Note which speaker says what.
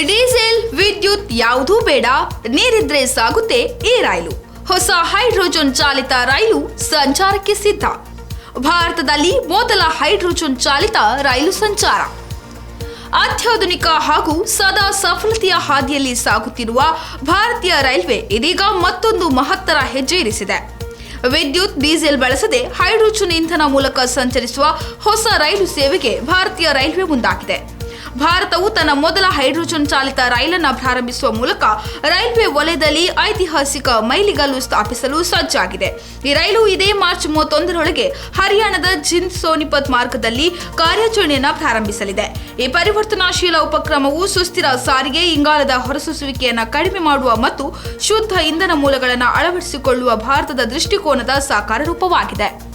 Speaker 1: Diesel, ವಿದ್ಯುತ್ ಯಾವುದೂ ಬೇಡ, ನೀರಿದ್ರೆ ಸಾಗುತ್ತೆ ಈ ರೈಲು. ಹೊಸ ಹೈಡ್ರೋಜನ್ ಚಾಲಿತ ರೈಲು ಸಂಚಾರಕ್ಕೆ ಸಿದ್ಧ. ಭಾರತದಲ್ಲಿ ಮೊದಲ ಹೈಡ್ರೋಜನ್ ಚಾಲಿತ ರೈಲು ಸಂಚಾರ. ಅತ್ಯಾಧುನಿಕ ಹಾಗೂ ಸದಾ ಸಫಲತೆಯ ಹಾದಿಯಲ್ಲಿ ಸಾಗುತ್ತಿರುವ ಭಾರತೀಯ ರೈಲ್ವೆ ಇದೀಗ ಮತ್ತೊಂದು ಮಹತ್ತರ ಹೆಜ್ಜೆ ಇರಿಸಿದೆ. ವಿದ್ಯುತ್, ಡೀಸೆಲ್ ಬಳಸದೆ ಹೈಡ್ರೋಜನ್ ಇಂಧನ ಮೂಲಕ ಸಂಚರಿಸುವ ಹೊಸ ರೈಲು ಸೇವೆಗೆ ಭಾರತೀಯ ರೈಲ್ವೆ ಮುಂದಾಗಿದೆ. ಭಾರತವು ತನ್ನ ಮೊದಲ ಹೈಡ್ರೋಜನ್ ಚಾಲಿತ ರೈಲನ್ನು ಪ್ರಾರಂಭಿಸುವ ಮೂಲಕ ರೈಲ್ವೆ ವಲಯದಲ್ಲಿ ಐತಿಹಾಸಿಕ ಮೈಲಿಗಲ್ಲು ಸ್ಥಾಪಿಸಲು ಸಜ್ಜಾಗಿದೆ. ಈ ರೈಲು ಇದೇ ಮಾರ್ಚ್ 31ರೊಳಗೆ ಹರಿಯಾಣದ ಜಿಂದ್ ಸೋನಿಪತ್ ಮಾರ್ಗದಲ್ಲಿ ಕಾರ್ಯಾಚರಣೆಯನ್ನು ಪ್ರಾರಂಭಿಸಲಿದೆ. ಈ ಪರಿವರ್ತನಾಶೀಲ ಉಪಕ್ರಮವು ಸುಸ್ಥಿರ ಸಾರಿಗೆ, ಇಂಗಾಲದ ಹೊರಸೂಸುವಿಕೆಯನ್ನು ಕಡಿಮೆ ಮಾಡುವ ಮತ್ತು ಶುದ್ಧ ಇಂಧನ ಮೂಲಗಳನ್ನು ಅಳವಡಿಸಿಕೊಳ್ಳುವ ಭಾರತದ ದೃಷ್ಟಿಕೋನದ ಸಾಕಾರ ರೂಪವಾಗಿದೆ.